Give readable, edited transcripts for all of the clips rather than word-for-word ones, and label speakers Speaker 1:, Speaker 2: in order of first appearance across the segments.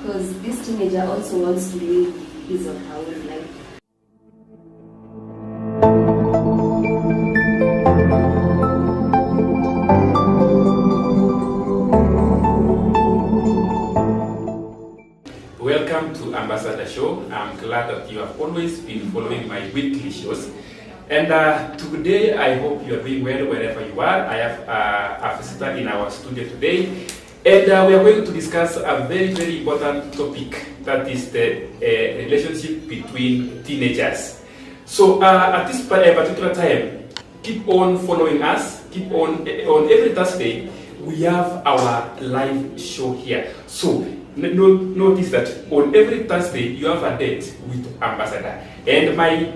Speaker 1: because this teenager also wants to live his or her own life.
Speaker 2: Welcome to Ambassador Show. I'm glad that you have always been following my weekly shows. And today, I hope you are doing well wherever you are. I have a visitor in our studio today. And we are going to discuss a very, very important topic, that is the relationship between teenagers. So at this particular time, keep on following us. Keep on every Thursday, we have our live show here. So notice that on every Thursday you have a date with Ambassador, and my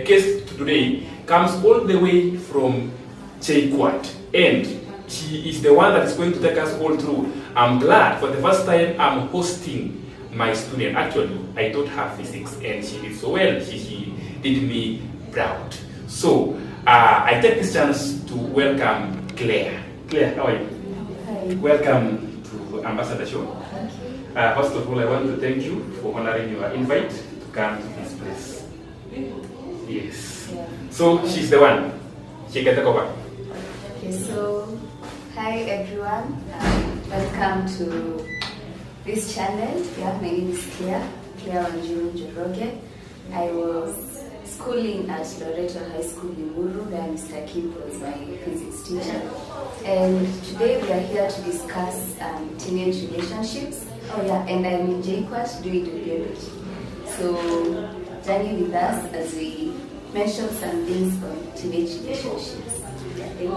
Speaker 2: guest today comes all the way from JKUAT, and she is the one that is going to take us all through. I'm glad for the first time I'm hosting my student. Actually, I taught her physics and she did so well. She did me proud. So I take this chance to welcome Clare. Clare, how are you?
Speaker 1: Hi.
Speaker 2: Welcome to Ambassador Show. First of all, I want to thank you for honoring your invite to come to this place. Yes.
Speaker 1: Yeah.
Speaker 2: So she's the one. She can take over.
Speaker 1: Okay, so hi everyone. Welcome to this channel. Yeah, my name is Clare Njoroge. I was schooling at Loreto High School in Muru, where Mr. Kim was my physics teacher. And today we are here to discuss teenage relationships. Oh yeah, and I'm in JKUAT doing biology. So journey with us as we mention some things on teenage relationships. Yeah, thank you.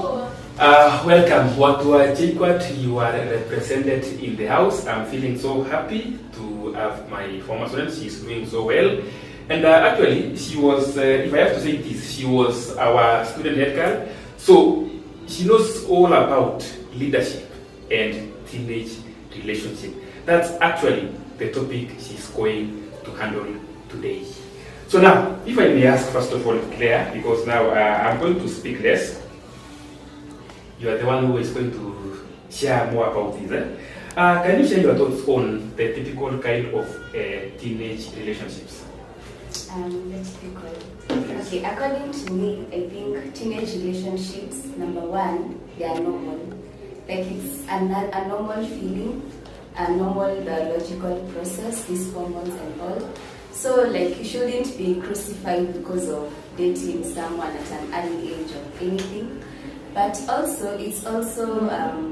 Speaker 2: Welcome. Watua JKUAT, you are represented in the house. I'm feeling so happy to have my former student. She's doing so well. And actually, she was, if I have to say this, she was our student head girl. So she knows all about leadership and teenage relationship. That's actually the topic she's going to handle today. So now, if I may ask first of all, Clare, because now I'm going to speak less. You are the one who is going to share more about this. Can you share your thoughts on the typical kind of teenage relationships?
Speaker 1: Okay, according to me, I think teenage relationships, number one, they are normal. Like it's a normal feeling, a normal biological process, these hormones and all. So like you shouldn't be crucified because of dating someone at an early age or anything. But also, it's also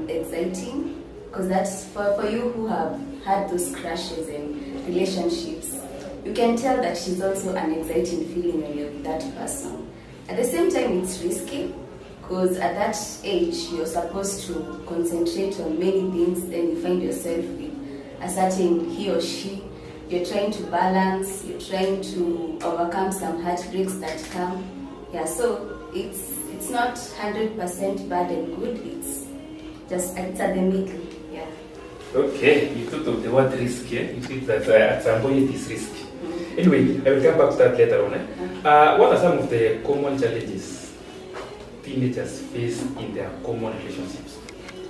Speaker 1: exciting, because that's for you who have had those crushes and relationships. You can tell that she's also an exciting feeling when you're with that person. At the same time, it's risky, because at that age, you're supposed to concentrate on many things, then you find yourself with a certain he or she. You're trying to balance, you're trying to overcome some heartbreaks that come. Yeah, so it's not 100% bad and good, it's at the middle, yeah.
Speaker 2: Okay, you thought of the word risk, yeah? You think that at some point it is risky. Anyway, I will come back to that later on. What are some of the common challenges teenagers face in their common relationships?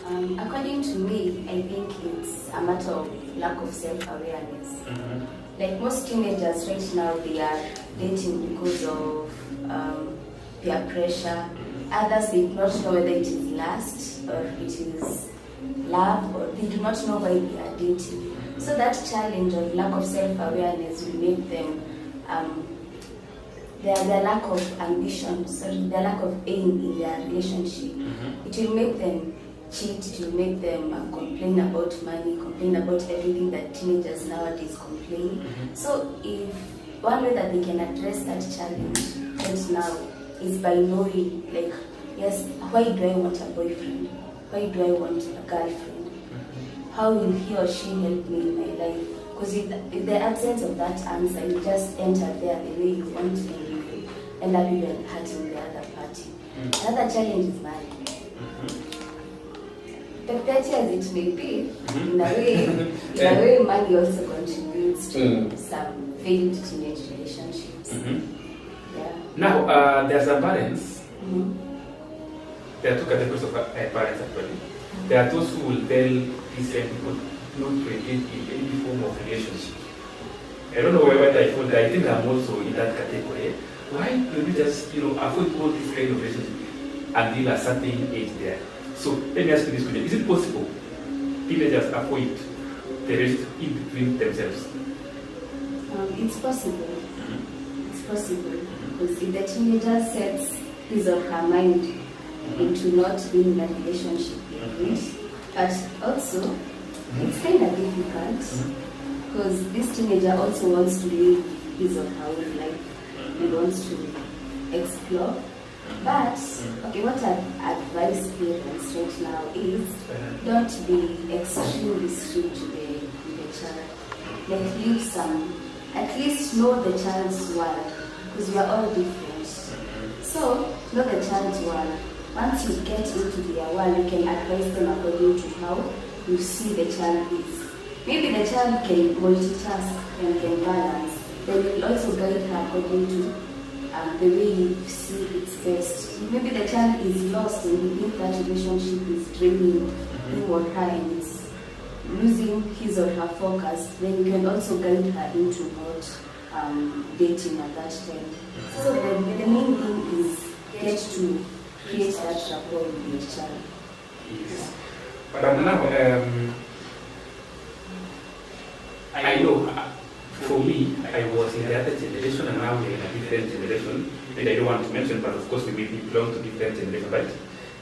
Speaker 1: According to me, I think it's a matter of lack of self-awareness. Like most teenagers right now, they are dating because of peer pressure. Others, they do not know whether it is lust or it is love, or they do not know why they are dating. So that challenge of lack of self-awareness will make them, their lack of ambition, their lack of aim in their relationship. It will make them cheat, it will make them complain about money, complain about everything that teenagers nowadays complain. So if one way that they can address that challenge right now is by knowing, like, yes, why do I want a boyfriend? Why do I want a girlfriend? How will he or she help me in my life? Because in the absence of that answer, you just enter there the way you want to, and you end up even hurting the other party. Another challenge is money. Petty as it may be, in a way, money also contributes to some failed teenage relationships. Yeah.
Speaker 2: Now, there are some parents. There are two categories of parents actually. There are those who will tell these young people, not to engage in any form of relationship. I don't know whether I thought that. I think I'm also in that category. Why don't we just, avoid all this kind of relationship until a certain age there? So let me ask you this question: is it possible teenagers avoid the relationship in between themselves?
Speaker 1: It's possible. It's possible because if the teenager sets his or her mind into not being in a relationship with it, but also it's kind of difficult because this teenager also wants to live his or her own life and wants to explore. But okay, what I advise parents right now is don't be extremely strict with the child. Like leave some, at least know the child's world because we are all different. So know the child's world. Once you get into their world, you can advise them according to how you see the child is. Maybe the child can multitask and can balance. Then you'll also guide her according to the way you see it's best. Maybe the child is lost and you think that relationship is draining him or her and it's losing his or her focus. Then you can also guide her into not dating at that time. So the main thing is get to create that rapport with your child.
Speaker 2: Yes. But now, I know for me, I was in the other generation and now we're in a different generation. And I don't want to mention, but of course we belong to different generations. But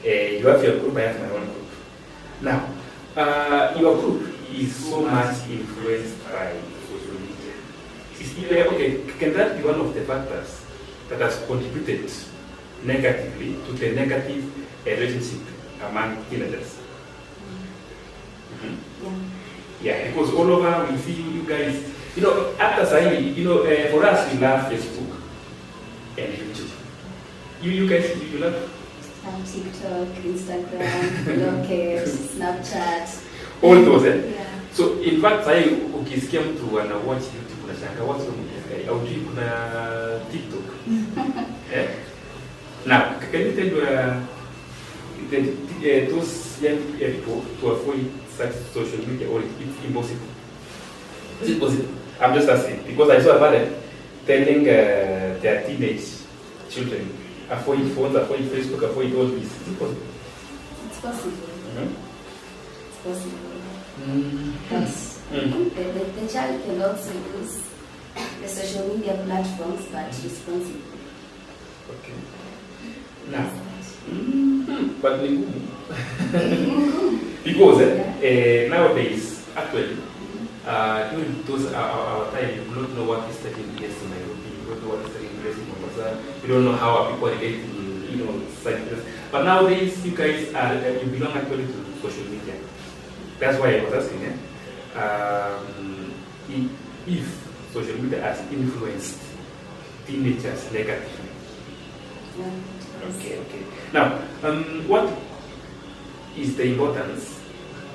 Speaker 2: you have your group, I have my own group. Now, your group is so much influenced by social media. Okay, can that be one of the factors that has contributed negatively to the negative relationship among teenagers? Yeah, because all over we see you guys, after saying, for us we love Facebook and YouTube. You guys, you love
Speaker 1: TikTok, Instagram, Njoroge, Snapchat.
Speaker 2: all those, eh?
Speaker 1: Yeah.
Speaker 2: So in fact, I ukisikia mtu ana watch YouTube unashanga what's wrong with this guy? Au kuna TikTok. Eh? Now, can you tell those young people to avoid such social media, or it's impossible? Is it possible? I'm just asking because I saw a parent telling their teenage children avoid phones, avoid Facebook, avoid all this. Is it possible?
Speaker 1: It's possible. It's possible. Yes. The child can also use the social media platforms, but responsibly.
Speaker 2: Okay. Now, but because nowadays, actually, during those our time, you do not know what is taking place in Nairobi, you don't know what is taking place in Mombasa, you don't know how people relate to, such things. But nowadays, you guys you belong actually to social media. That's why I was asking, if social media has influenced teenagers negatively. Okay. Now, what is the importance,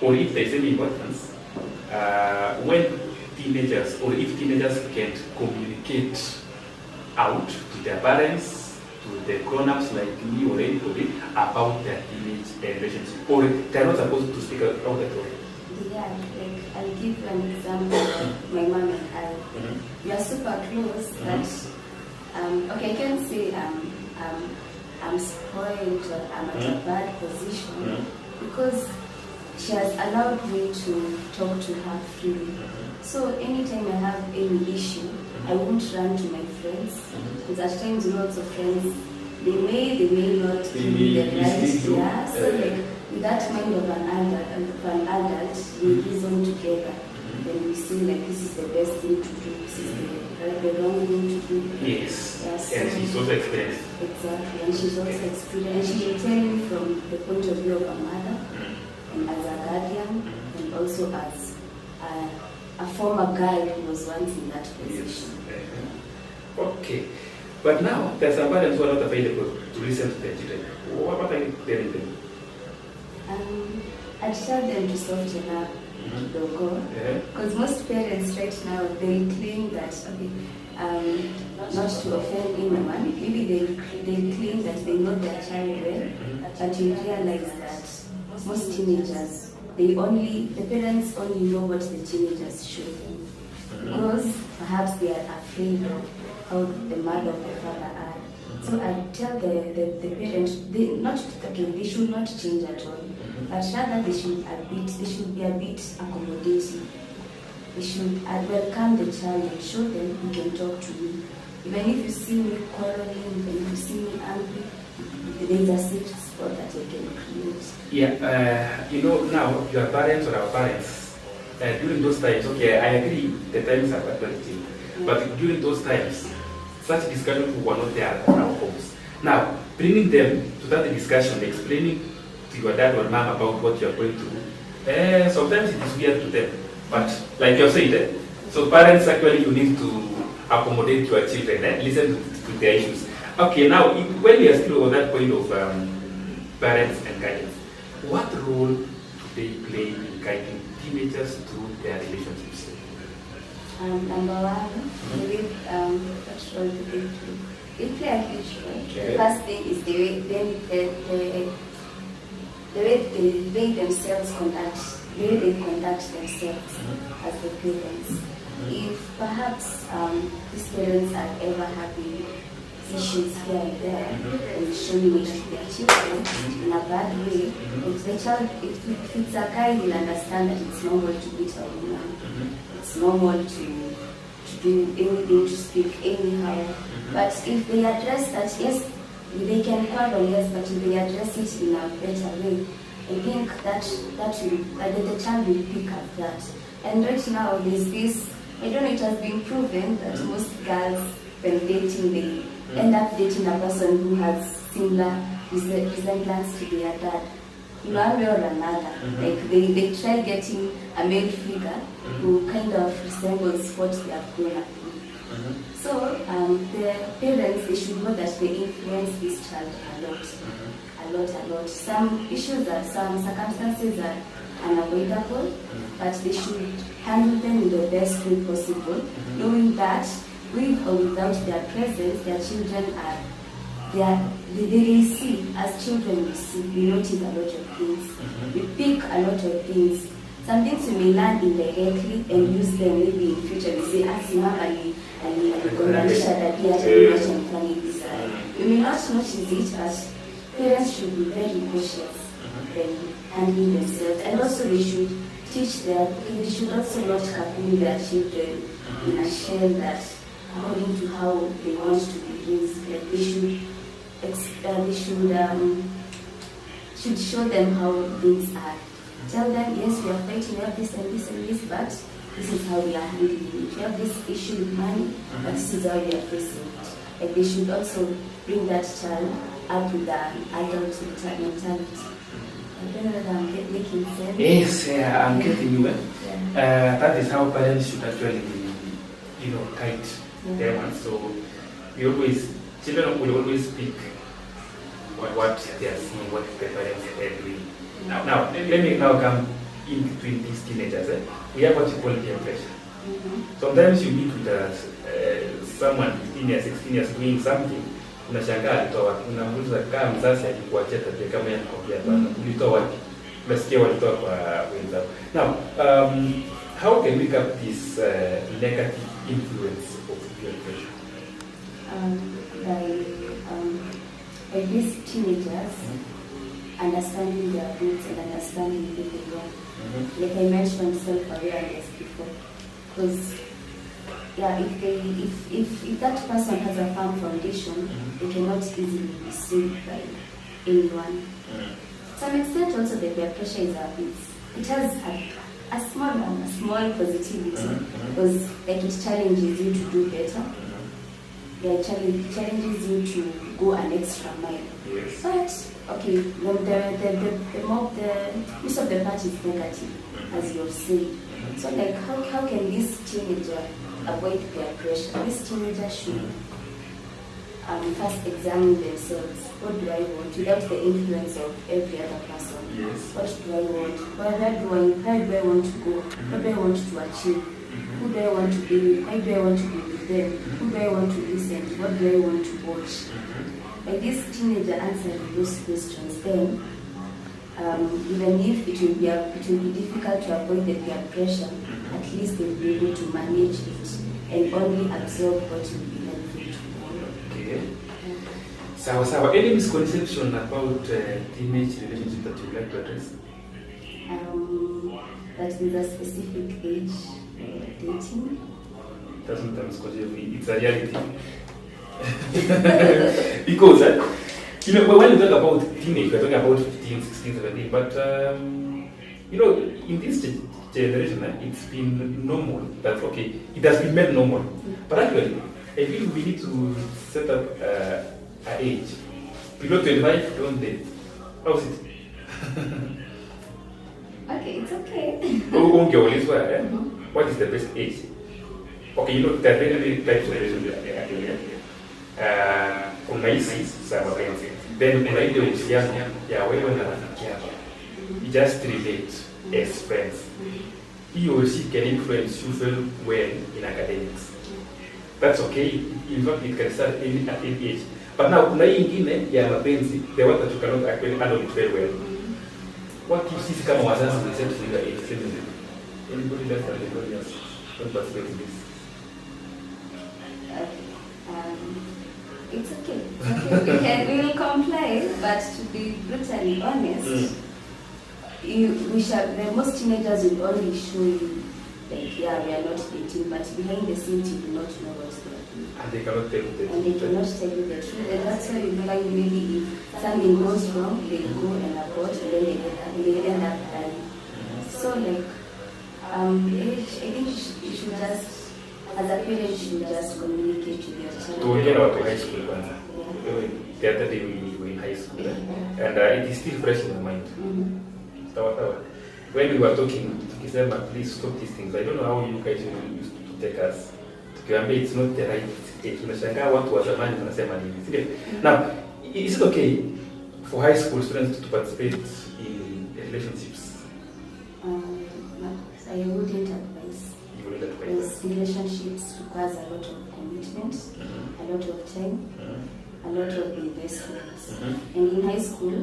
Speaker 2: or if there is any importance, when teenagers, or if teenagers can communicate out to their parents, to the grown-ups like me or anybody about their teenage relationship, or they are not supposed to speak out at all?
Speaker 1: Yeah, like I'll give you an example of my mom and I. We are super close, but okay, I can't say I'm spoiled or I'm at a bad position because she has allowed me to talk to her freely. So anytime I have any issue, I won't run to my friends because at times lots of friends they may not give me the right. Yeah, so like with that mind of an adult, we reason together. Then we see like this is the best thing to do, this is the wrong thing to do.
Speaker 2: Yes.
Speaker 1: Yes.
Speaker 2: And she's also experienced.
Speaker 1: Exactly, and she's also experienced. She will tell me from the point of view of a mother, and as a guardian, and also as a former guy who was once in that position.
Speaker 2: Yes. Okay. But now there's some parents who are not available to listen to their children. What are you telling them?
Speaker 1: I'd tell them to soften up because most parents right now they claim that not to offend anyone, maybe they claim that they know their child well, but you realize that most teenagers the parents only know what the teenagers show them. Because perhaps they are afraid of how the mother or the father are. So I tell the parents they should not change at all, but rather they should be a bit accommodating. They should welcome the child and show them you can talk to me. Even if you see me quarreling, even if you see me angry, there is a safe spot that you can create.
Speaker 2: Yeah, now your parents or our parents, during those times, okay, I agree, the times are very changed, but during those times, such discussions were not there at our homes. Now, bringing them to that discussion, explaining to your dad or mom about what you are going through, sometimes it is weird to them, but like you said, so parents actually you need to accommodate your children, listen to their issues. Okay, now when we are still on that point of parents and guidance, what role do they play in guiding teenagers through their relationships?
Speaker 1: Number one, what role do they play? They play a huge role. The first thing is the way they themselves conduct, the way they conduct themselves as the parents. If perhaps these parents are ever having issues here and there and showing it to their children in a bad way, if it's a guy, he'll understand that it's normal to beat a woman. It's normal to do anything, to speak anyhow. But if they address that, yes, they can quarrel, yes, but if they address it in a better way, I think that the child will pick up that. And right now, there's this, I don't know, it has been proven that most girls, when dating, they end up dating a person who has similar resemblance to their dad. One way or another. Like they try getting a male figure who kind of resembles what they have grown up with. So the parents, they should know that they influence this child a lot. Some circumstances are unavoidable, but they should handle them in the best way possible, knowing that with or without their presence, their children they see, as children we notice a lot of things. We pick a lot of things. Some things we may learn indirectly and use them maybe in future. We say, we may not notice it, but parents should be very cautious when handling themselves. And also they should also not cocoon their children in a shell that according to how they want to be raised. Like they should show them how things are. Tell them, yes, we are fighting, we have this and this and this, but this is how we are handling it. We have this issue with money, but this is how we are facing it. Like they should also bring that child up with an adult mentality. I don't know whether I'm making sense.
Speaker 2: Yes, I'm getting you. That is how parents should actually, guide their ones. So children will always speak what they are seeing, what the parents are doing. Now, let me now come in between these teenagers. We have what you call peer pressure. Sometimes you meet with someone 15 years, 16 years doing something, unashangaa alitoa wapi, unamuuliza kama mzazi alikuachia tabia kama yeye anakwambia bwana, ulitoa wapi? Unasikia walitoa kwa wenzao. Now, how can we cap this negative influence of peer pressure?
Speaker 1: By these teenagers understanding their roots and understanding who they are. Like I mentioned, self-awareness before. Because if that person has a firm foundation, they cannot easily be swayed by anyone. To some extent, also the peer pressure is it has a small positivity, because like it challenges you to do better. It challenges you to go an extra mile.
Speaker 2: Yes.
Speaker 1: But okay, when most of the part is negative, as you have said. So like how can this teenager avoid peer pressure? This teenager should first examine themselves. What do I want without the influence of every other person?
Speaker 2: Yes.
Speaker 1: What do I want? Where do I want to go? What do I want to achieve? Who do I want to be with? Why do I want to be with them? Who do I want to listen to? What do I want to watch? By this teenager answering those questions, then even if it will be difficult to avoid the peer pressure, at least they'll be able to manage it and only absorb what will be helpful to them.
Speaker 2: Okay. So, any misconception about teenage relationship that you would like to address?
Speaker 1: That with a specific age dating.
Speaker 2: That's not a misconception, it's a reality. Because, when you talk about teenage, we're talking about 15, 16, 17, but, in this generation, it's been normal. That's okay. It has been made normal. But actually, I feel we need to set up an age. Below 25, don't date. How's it?
Speaker 1: Okay, it's okay.
Speaker 2: What is the best age? Okay, there are many types of relationships. Then kuna ile uhusiano ya wewe na rafiki yako. You just relate as friends. He or she can influence you very well in academics. That's okay. In fact, it can start at any age. But now kuna hii ingine ya mapenzi, the one that you cannot actually handle it very well. What if sisi kama wazazi we set figure age? Anybody less than anybody else? Don't participate in this.
Speaker 1: It's okay. We will comply, but to be brutally honest, the most teenagers will only show you, like, yeah, we are not dating, but behind the scenes you do not know what they are doing.
Speaker 2: And they cannot tell you the truth.
Speaker 1: And they cannot tell you the truth. And that's why you find maybe if something goes wrong, they go and abort, and then they end up dying. So, like, I think you should just, as a parent, you should just communicate with your child.
Speaker 2: To get out of high school, the other day we were in high school, and it is still fresh in my mind. When we were talking, please stop these things. I don't know how you guys used to take us. It's not the right age. Now, is it okay for high school students to participate in relationships?
Speaker 1: No, I wouldn't advise.
Speaker 2: You wouldn't advise?
Speaker 1: Because relationships requires a lot of commitment, a lot of time, a lot of investments. And in high school,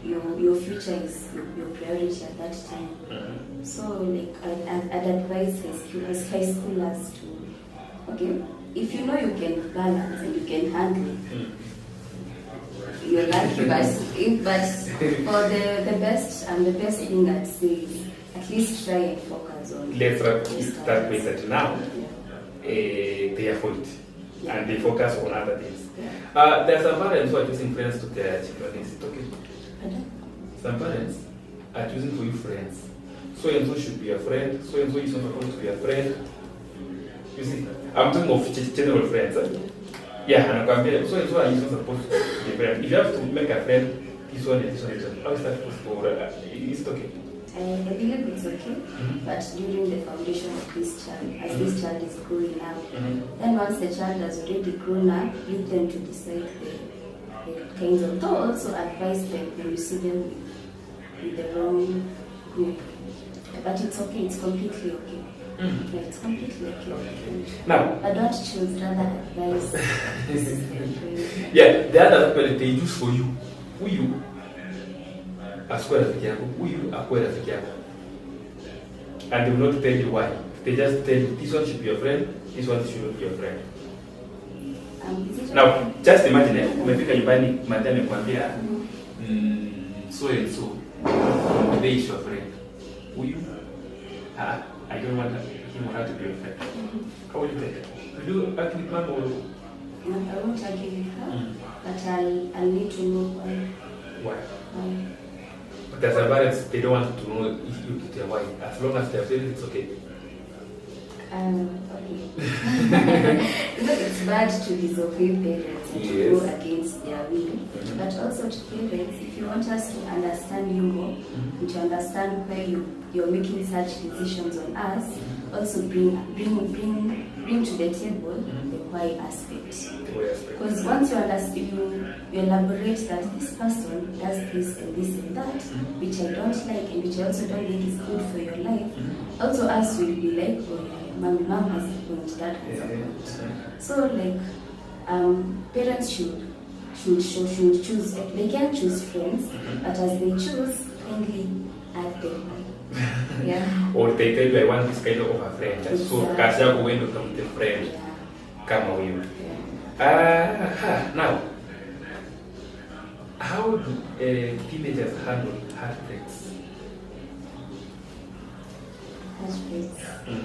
Speaker 1: your future is your priority at that time. So, like, I'd advise high schoolers to, okay, if you know you can balance and you can handle, you're lucky. But for the best thing I'd say is at least try and focus on.
Speaker 2: Let's start with that now. They afford it. And they focus on other things. There are some parents who are choosing friends to their children. Is it okay? Some parents are choosing for you friends. So and so should be a friend. So and so is not supposed to be a friend. You see, I'm talking of general friends. Yeah, and I'm so and so are you not supposed to be a friend. If you have to make a friend, this one and this one, how is that possible? Is it okay?
Speaker 1: I believe it's okay, but during the foundation of this child, as this child is growing up, then once the child has already grown up, leave them to decide the kinds of, though also advise them when you see them with the wrong group. But it's okay, it's completely okay. Yeah, it's completely okay.
Speaker 2: Now,
Speaker 1: I don't choose, rather advise.
Speaker 2: Yeah, the other people they choose for you. Who you? Asikuwe rafiki yako, huyu akuwe rafiki yako. And they will not tell you why. They just tell you, this one should be your friend, this one should not be your friend. Now, just imagine, umefika nyumbani, mama amekwambia, so and so, today is your friend. Huyu, I don't want him or her to be your friend. How will you take it? Will you argue with mom or?
Speaker 1: No, I won't argue with her, but I'll need to know why.
Speaker 2: Why? But as a parents, they don't want to know if you get their wife. As long as they're saying it's okay.
Speaker 1: Okay. It's bad to disobey parents and to go against their will. But also to parents, if you want us to understand you more, and to understand why you're making such decisions on us, also bring to the table the why aspect. Because once you understand, you elaborate that this person does this and this and that, which I don't like and which I also don't think is good for your life, also us will be like, oh yeah, mom has a point, dad has a point. So like, parents should choose. They can choose friends, but as they choose, kindly add them. Yeah.
Speaker 2: Or they tell you I want this kind of a friend. So kazi yako wewe ndio utamte friend
Speaker 1: Yeah.
Speaker 2: kama huyo.
Speaker 1: Yeah.
Speaker 2: Now, how do teenagers handle heartbreaks?
Speaker 1: Heartbreaks.
Speaker 2: Mm.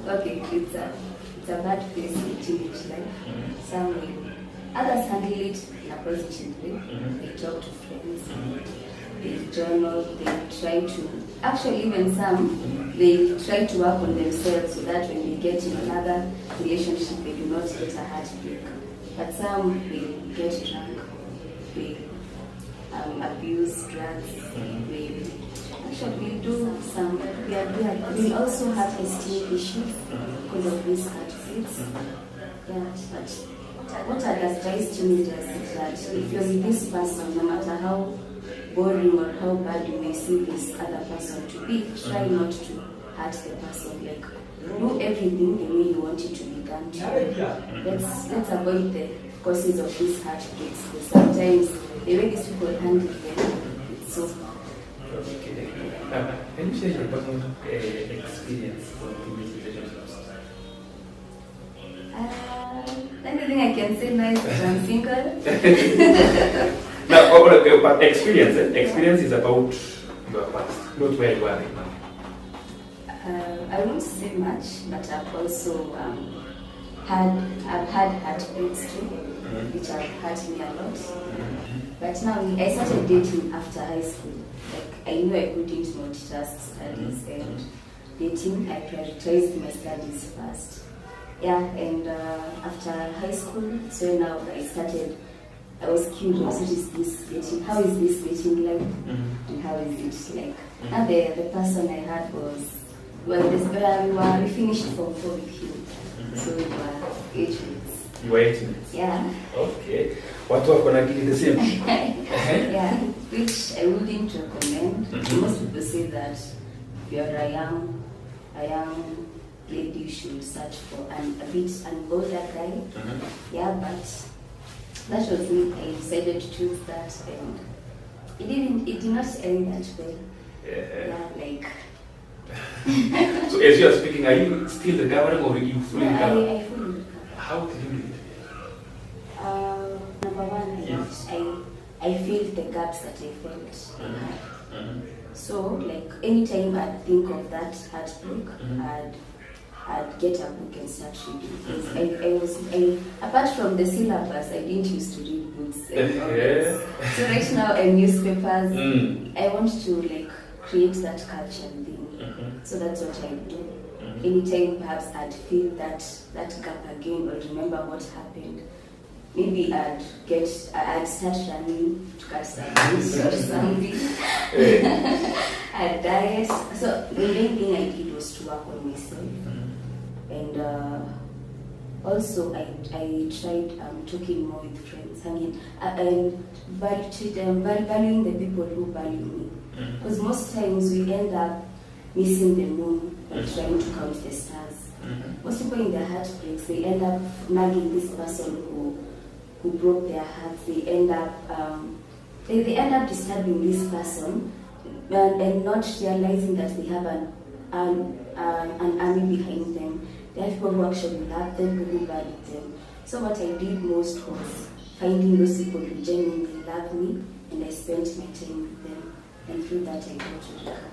Speaker 1: Okay, it's a bad phase in teenage life.
Speaker 2: Mm.
Speaker 1: Some will. Others handle it in a positive way.
Speaker 2: Mhm.
Speaker 1: They talk to friends, they journal, they try to, actually even some, they try to work on themselves so that when they get in another relationship, they do not get a heartbreak. But some will get drunk, they abuse drugs, they actually do some, we also have esteem issues because of these heartbreaks. Yeah, but what I'd advise teenagers is that if you're with this person, no matter how boring or how bad you may see this other person to be, try not to hurt the person. Like, do everything the way you want it to be done to you. Let's avoid the causes of these heartbreaks. Because sometimes the way these people handle them, it's so bad.
Speaker 2: Okay. Can you share your personal experience on teenage relationships?
Speaker 1: Anything I can say now is that I'm single.
Speaker 2: Now, okay, but experience is about your past, not where you are right now.
Speaker 1: I won't say much, but I've also had heartbreaks too, which have hurt me a lot. But now I started dating after high school. Like, I knew I couldn't multitask studies and dating. I prioritized my studies first. Yeah, and after high school, so now I was curious, what is this dating? How is this dating like? And how is it like? Now the person I had was, we finished Form 4 with him. So we were age mates.
Speaker 2: You were age mates?
Speaker 1: Yeah.
Speaker 2: Okay. Watu wako na akili the same?
Speaker 1: Yeah, which I wouldn't recommend. Most people say that if you're a young lady, you should search for an older guy. Yeah, but that was me. I decided to choose that, and it did not end that way. Yeah, like.
Speaker 2: So as you are speaking, are you still recovering or you fully recovered?
Speaker 1: I fully recovered.
Speaker 2: How did you do it?
Speaker 1: Number one, I filled the gaps that I felt I had. So, like, anytime I'd think of that heartbreak, I'd get a book and start reading. Because apart from the syllabus, I didn't used to read books. So right now, newspapers. I want to, like, create that culture thing. So that's what I do. Anytime perhaps I'd feel that gap again or remember what happened, maybe I'd start running to cut some juice or something. I'd diet. So the main thing I did was to work on myself. And also I tried talking more with friends, hanging, and valuing the people who value me. Because most times we end up missing the moon and trying to count the stars. Most people in their heartbreaks, they end up nagging this person who broke their hearts. They end up disturbing this person and not realizing that they have an army behind them. There are people who actually love them, who value them. So what I did most was finding those people who genuinely love me, and I spent my time with them. And through that, I got to recover.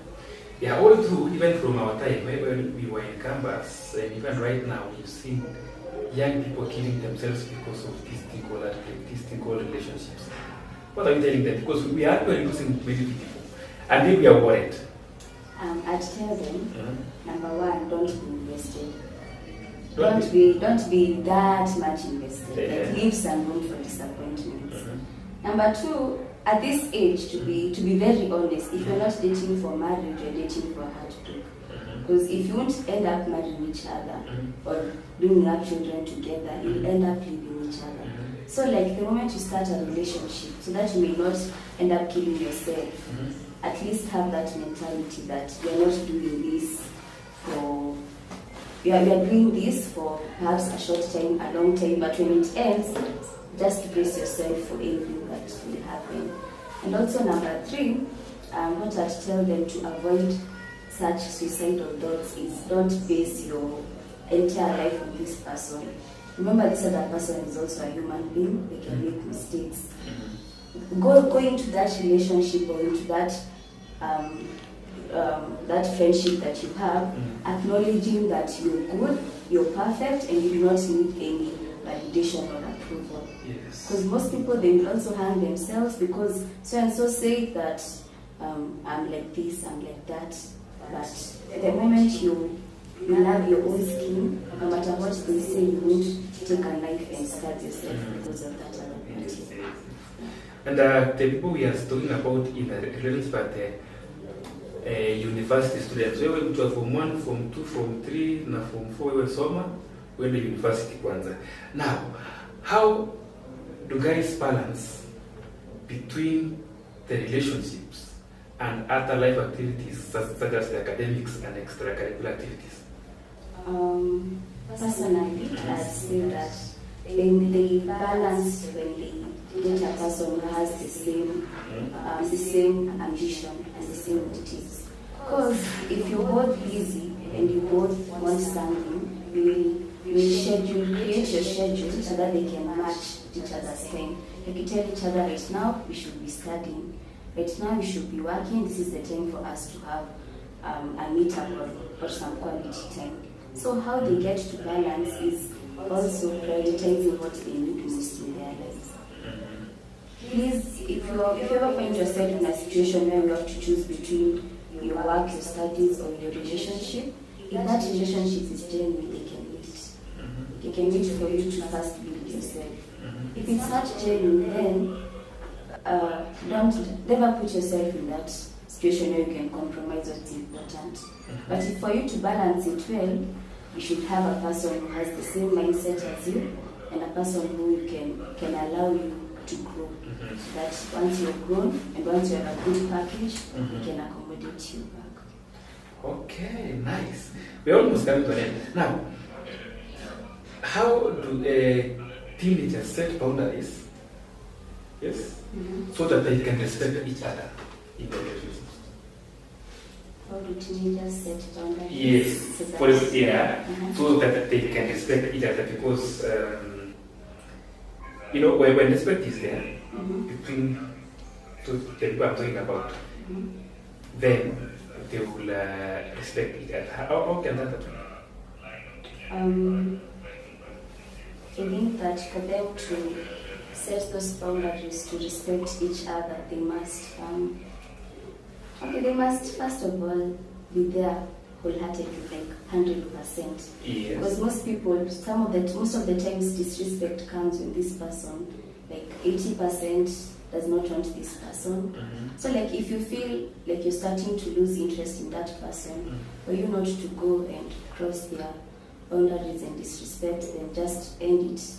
Speaker 2: Yeah, all through, even from our time, when we were in campus, and even right now, we've seen young people killing themselves because of these thing called relationships. What are you telling them? Because we are actually losing many people, and then we are worried.
Speaker 1: I'd tell them, number one, don't be invested. Don't be that much invested. Like, leave some room for disappointments. Number two, at this age, to be very honest, if you're not dating for marriage, you're dating for heartbreak. Because if you won't end up marrying each other or bringing up children together, you'll end up leaving each other. So, like, the moment you start a relationship, so that you may not end up killing yourself, at least have that mentality that you're not doing this for. You are doing this for perhaps a short time, a long time, but when it ends, just brace yourself for anything that will happen. And also number 3, what I'd tell them to avoid such suicidal thoughts is don't base your entire life on this person. Remember, this other person is also a human being. They can make mistakes. Go into that relationship or into that that friendship that you have, acknowledging that you're good, you're perfect, and you do not need any validation or approval.
Speaker 2: Yes.
Speaker 1: Because most people, they will also harm themselves because so and so say that I'm like this, I'm like that. But the moment you love your own skin, no matter what they say, you won't take a knife and stab yourself because of that other party.
Speaker 2: And the people we are talking about in the relationship at the university students, wewe mtu wa form 1, form 2, form 3 na form 4 wewe soma, wewe university kwanza. Now, how do guys balance between the relationships and other life activities such as the academics and extracurricular activities?
Speaker 1: Personally, I'd say that they balance when they get a person who has the same ambition and the same motives. Because if you're both busy and you both want something, you will create your schedule so that they can match each other's time. Like you tell each other, right now we should be studying, right now we should be working, this is the time for us to have a meetup or some quality time. So how they get to balance is also prioritizing what they need most in their lives. Please, if you ever find yourself in a situation where you have to choose between your work, your studies, or your relationship, if that relationship is genuine, they can meet. They can meet for you to first build yourself. If it's not genuine, then don't never put yourself in that situation where you can compromise what's important. But if for you to balance it well, you should have a person who has the same mindset as you and a person who can allow you to grow. So that once you're grown and once you have a good package, we can accommodate you back.
Speaker 2: Okay, nice. We're almost coming to an end. Now, how do teenagers set boundaries? Yes? So that they can respect each other in their relationships.
Speaker 1: How do teenagers set boundaries?
Speaker 2: Yes,
Speaker 1: So
Speaker 2: for example, yeah, so that they can respect each other because, when respect is there between the people I'm talking about, then they will respect each other. How can that happen?
Speaker 1: I think that for them to set those boundaries to respect each other, they must they must first of all be there wholeheartedly, like 100%.
Speaker 2: Yes.
Speaker 1: Because most of the times disrespect comes when this person, like 80% does not want this person. So like if you feel like you're starting to lose interest in that person, for you not to go and cross their boundaries and disrespect them, just end it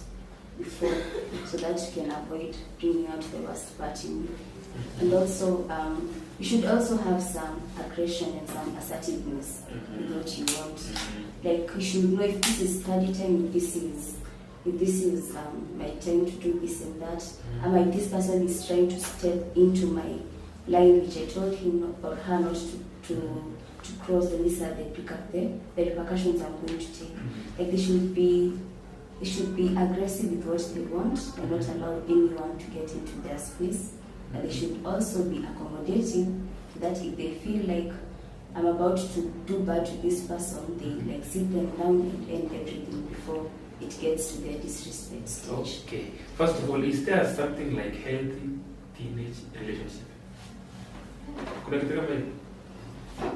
Speaker 1: before so that you can avoid bringing out the worst part in you. And also, you should also have some aggression and some assertiveness with what you want. Like you should know if this is study time, if this is my time to do this and that. And like this person is trying to step into my line, which I told him or her not to cross, and these are the repercussions I'm going to take. Like they should be aggressive with what they want and not allow anyone to get into their space. And they should also be accommodating, that if they feel like I'm about to do bad to this person, they like sit them down and end everything before it gets to their disrespect stage.
Speaker 2: Okay. First of all, is there something like healthy teenage relationship? Kuna kitu kama hiyo?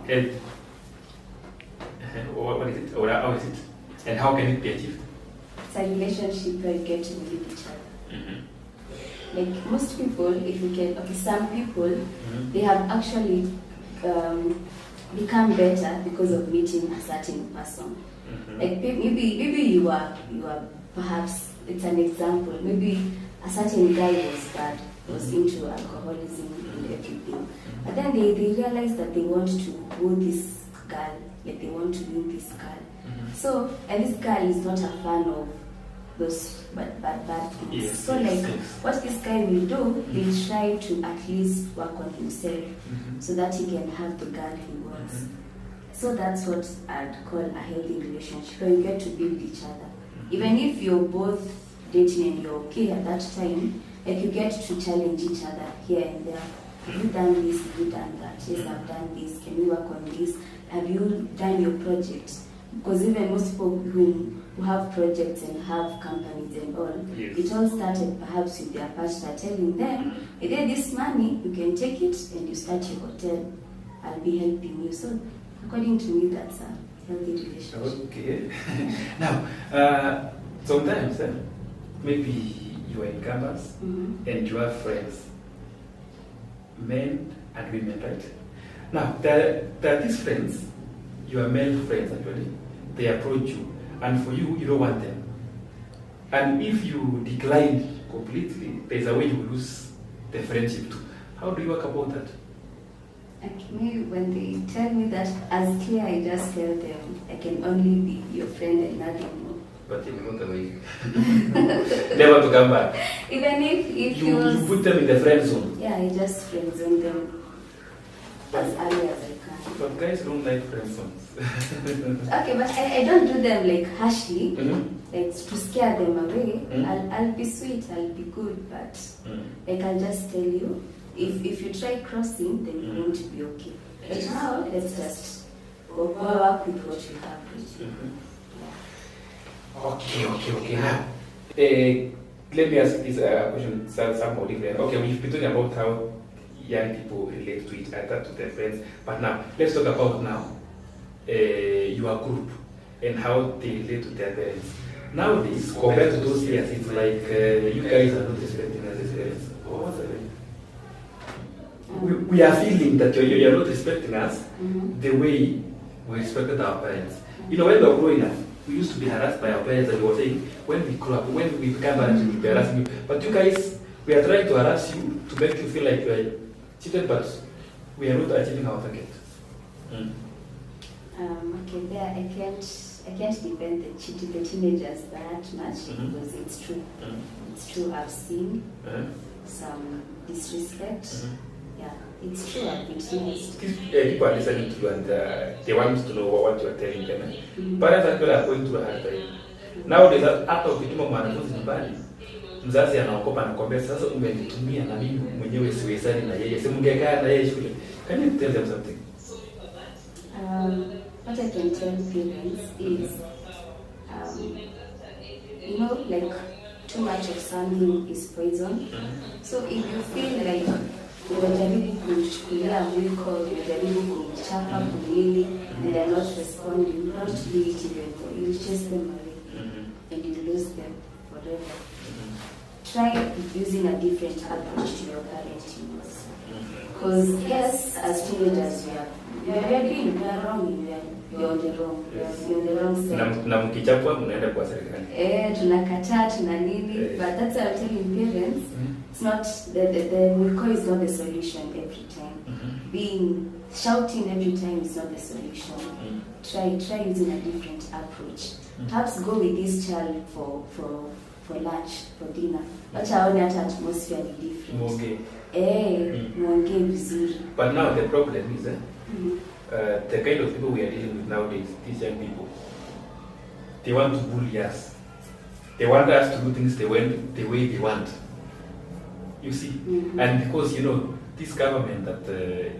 Speaker 2: Health. What is it? Or how is it? And how can it be achieved?
Speaker 1: It's a relationship where you get to know each other. Like most people, some people, they have actually become better because of meeting a certain person. Like maybe you are perhaps, it's an example, maybe a certain guy was bad, was into alcoholism and everything. But then they realize that they want to woo this girl, like they want to win this girl. So, and this girl is not a fan of those bad things.
Speaker 2: Yes,
Speaker 1: So
Speaker 2: yes,
Speaker 1: like
Speaker 2: yes.
Speaker 1: what this guy will do, he'll try to at least work on himself so that he can have the girl he wants. So that's what I'd call a healthy relationship, where you get to build each other. Even if you're both dating and you're okay at that time, like you get to challenge each other here and there. Have you done this? Have you done that? Yes, I've done this. Can we work on this? Have you done your project? Because even most people who have projects and have companies and all,
Speaker 2: Yes.
Speaker 1: it all started perhaps with their partner telling them, hey, there, this money, you can take it and you start your hotel. I'll be helping you. So according to me, that's a healthy relationship.
Speaker 2: Okay. Now, sometimes maybe you are in campus and you have friends, men and women, right? Now, there are these friends, your male friends actually, they approach you, and for you, you don't want them. And if you decline completely, there's a way you lose the friendship too. How do you work about that?
Speaker 1: Like me, when they tell me that, as clear, I just tell them I can only be your friend and nothing more.
Speaker 2: But you know the way. Never to come back.
Speaker 1: Even if
Speaker 2: You put them in the friend zone.
Speaker 1: yeah, I just friend zone them as early as I can.
Speaker 2: But guys don't like friend zones.
Speaker 1: Okay, but I don't do them like harshly, like to scare them away. I'll be sweet, I'll be good, but like I'll just tell you, if you try crossing, then you're going to be okay. But now, let's just work with what you have.
Speaker 2: Okay. Now, let me ask this question somehow different. Okay, we've been talking about how young people relate to each other, to their friends. But now, let's talk about your group and how they relate to their parents. Nowadays, compared to those years, it's like you guys are not respecting us as parents. What's that? We are feeling that you're not respecting us the way we respected our parents. You know, when we were growing up, we used to be harassed by our parents, and we were saying, when we grow up, when we become parents, we'll be harassing you. But you guys, we are trying to harass you to make you feel like you are cheated, but we are not achieving our target.
Speaker 1: Okay, there I can't defend the teenagers that much because it's true. It's true. I've seen some disrespect. Yeah, it's true. I've witnessed.
Speaker 2: People are listening to you and they want to know what you are telling them. Parents actually are going through a hard time. Nowadays, hata ukituma mwanafunzi nyumbani, mzazi anaokopa anakwambia sasa umenitumia na mimi mwenyewe siwezani na yeye. Si mungekaa na yeye shule. Can you tell them something?
Speaker 1: What I can tell parents is, you know, like too much of something is poison. So if you feel like unajaribu kumchukulia mwiko, unajaribu kumchapa kumwili, and they are not responding, don't do it even though you chase them away and you lose them forever. Try using a different approach to your parenting. Because yes, as teenagers we are wrong, you're on the wrong side.
Speaker 2: Na mkichapwa mnaenda kwa serikali.
Speaker 1: Tunakataa tuna nini, but that's why I'm telling parents, it's not the mwiko is not the solution every time. Shouting every time is not the solution. Try using a different approach. Perhaps go with this child for lunch, for dinner. Wacha aone hata atmosphere ni different. Muongee vizuri.
Speaker 2: But now the problem is the kind of people we are dealing with nowadays, these young people, they want to bully us. They want us to do things the way they want. You see? And because, you know, this government that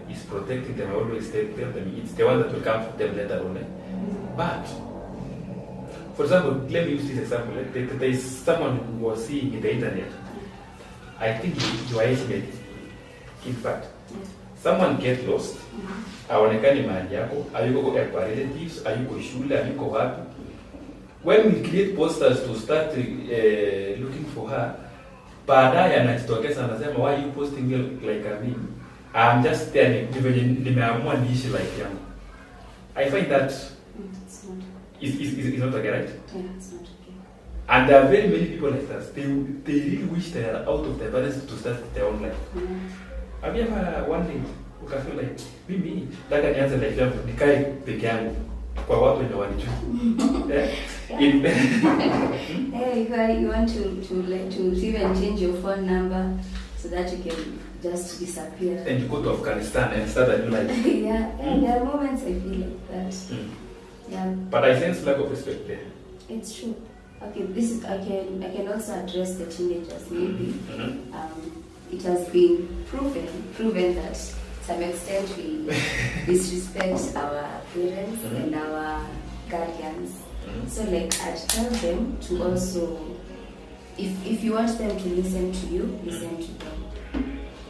Speaker 2: is protecting them, I always tell them, it's the one that will come for them later on. But, for example, let me use this example. There is someone who was seeing in the internet, I think you are estimating. In fact, someone get lost, haonekani mahali yako, hayuko kwa relatives, hayuko shule, hayuko wapi. When we create posters to start looking for her, baadaye anajitokeza anasema, why you posting me like a meme? I'm just there, nimeamua niishi life yangu. I find that it's not okay, right?
Speaker 1: Yeah, it's not okay.
Speaker 2: And there are very many people like that. They really wish they are out of their parents to start their own life. Have you ever one day ukafeel like mimi nataka nianze life yangu nikae peke yangu Kwa watu wenye wanijua.
Speaker 1: If you want to even change your phone number so that you can just disappear.
Speaker 2: And you go to Afghanistan and start a new life.
Speaker 1: Yeah, there are moments I feel like that. Yeah.
Speaker 2: But I sense lack of respect there.
Speaker 1: It's true. Okay, this is I can also address the teenagers. Maybe it has been proven that to some extent we disrespect our parents and our guardians. So like I'd tell them to also, if you want them to listen to you, listen to them.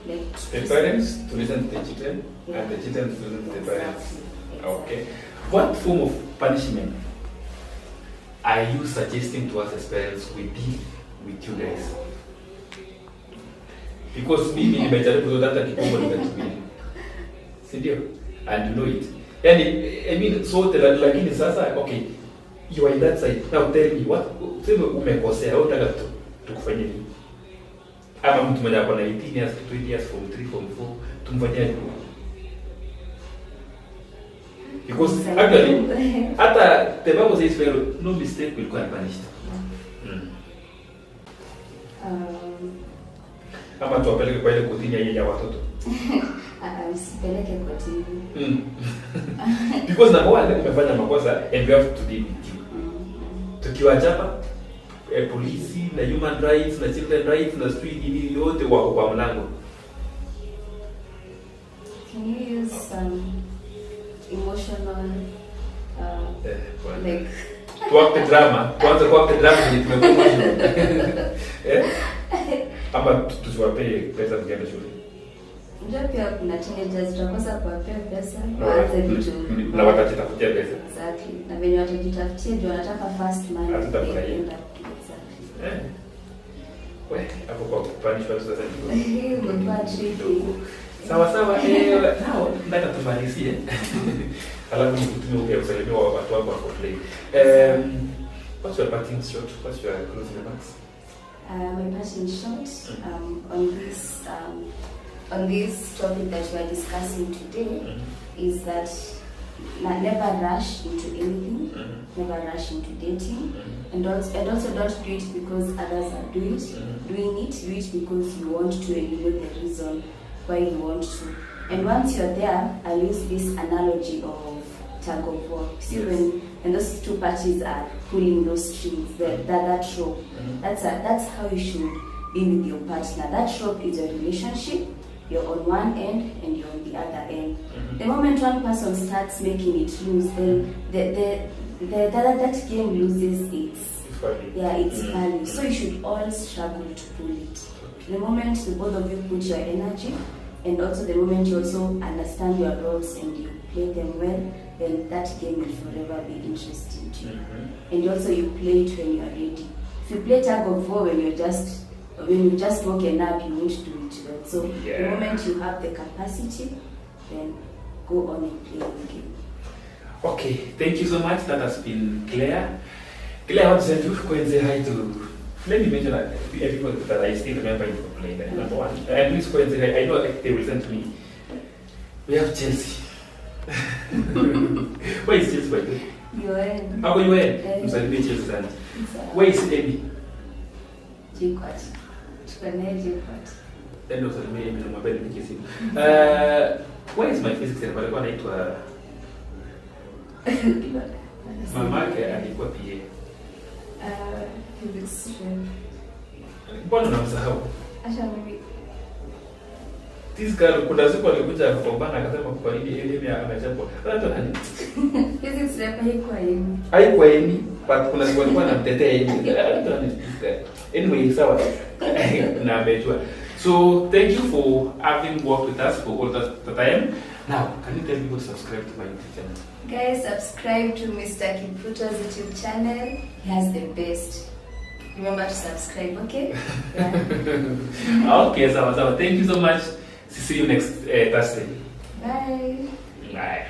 Speaker 1: Like
Speaker 2: the parents to listen to the children, and the children to listen to the parents. Okay. What form of punishment are you suggesting to us as parents we deal with you guys? Because mimi nimejaribu hata kidogo nimetumia. Si ndio? And you know it. Yani, I mean, so lakini sasa, okay, you are in that side. Now tell me, what, sema umekosea, au unataka tukufanyie nini? Ama mtu mmoja ako na 18 years, 20 years, from 3, from 4, tumfanyia nini? Because actually, hata the Bible says, well, no mistake will go unpunished. Ama tuwapeleke kwa ile kotini ya watoto.
Speaker 1: Sipeleke kotini.
Speaker 2: Because number one, umefanya makosa and we have to deal with you. Tukiwachapa, polisi na human rights na children rights na street hili yote wako kwa mlango.
Speaker 1: Can you use some emotional like
Speaker 2: tuact drama, tuanze kuact drama ni tumekuwa ama tusiwapee pesa kuenda shule.
Speaker 1: Ndio pia kuna teenagers tunakosa kuwapea pesa, waanze vitu
Speaker 2: na watajitafutia pesa.
Speaker 1: Exactly. Na venye watajitafutia ndio wanataka fast money.
Speaker 2: Exactly. Wewe hapo kwa kupanishwa sasa ndio. Sawa sawa, nao nataka tumalizie. Alafu nikutumie usalimia wa watu wako hapo play. What's your parting shot? What's your closing remarks?
Speaker 1: My parting shot on this topic that we are discussing today is that never rush into anything, never rush into dating, and also don't do it because others are doing it. Do it because you want to and you know the reason why you want to. And once you're there, I'll use this analogy of tug of war. See, when those two parties are pulling those strings, that rope, that's how you should be with your partner. That rope is a relationship. You're on one end and you're on the other end. The moment one person starts making it loose, then that game loses its value. So you should all struggle to pull it. The moment the both of you put your energy, and also the moment you also understand your roles and you play them well, then that game will forever be interesting to you. And also you play it when you are ready. If you play tug of war when you've just woken up, you won't do it well. So the moment you have the capacity, then go on and play the game.
Speaker 2: Okay, thank you so much. That has been Clare. Clare, I want to send you go and say hi to. Let me mention that people that I still remember you for playing. Number one, and please go and say hi. I know they will send to me. We have Chelsea. Where is Chelsea by the way?
Speaker 1: UN.
Speaker 2: How are you in? I'm sorry, Chelsea. Where is Amy?
Speaker 1: Jikwat. Jikwat.
Speaker 2: Then also the name of my baby kissing. Where is my physics and what I to mamake alikuwa PA.
Speaker 1: Physics.
Speaker 2: Mbona unamsahau?
Speaker 1: Acha mimi.
Speaker 2: This girl kuna siku alikuja kugombana akasema kwa nini elimu amechapwa. Hata nani?
Speaker 1: Physics rep haikuwa yeye.
Speaker 2: Haikuwa yeye, but kuna siku alikuwa anamtetea yeye. Hata nani? Anyway, sawa. Na amejua. So thank you for having worked with us for all that time. Now, can you tell people to subscribe to my YouTube channel?
Speaker 1: Guys, subscribe to Mr. Kipruto's YouTube channel. He has the best. Remember to subscribe, okay? Yeah.
Speaker 2: Okay, so thank you so much. See you next Thursday.
Speaker 1: Bye.
Speaker 2: Bye.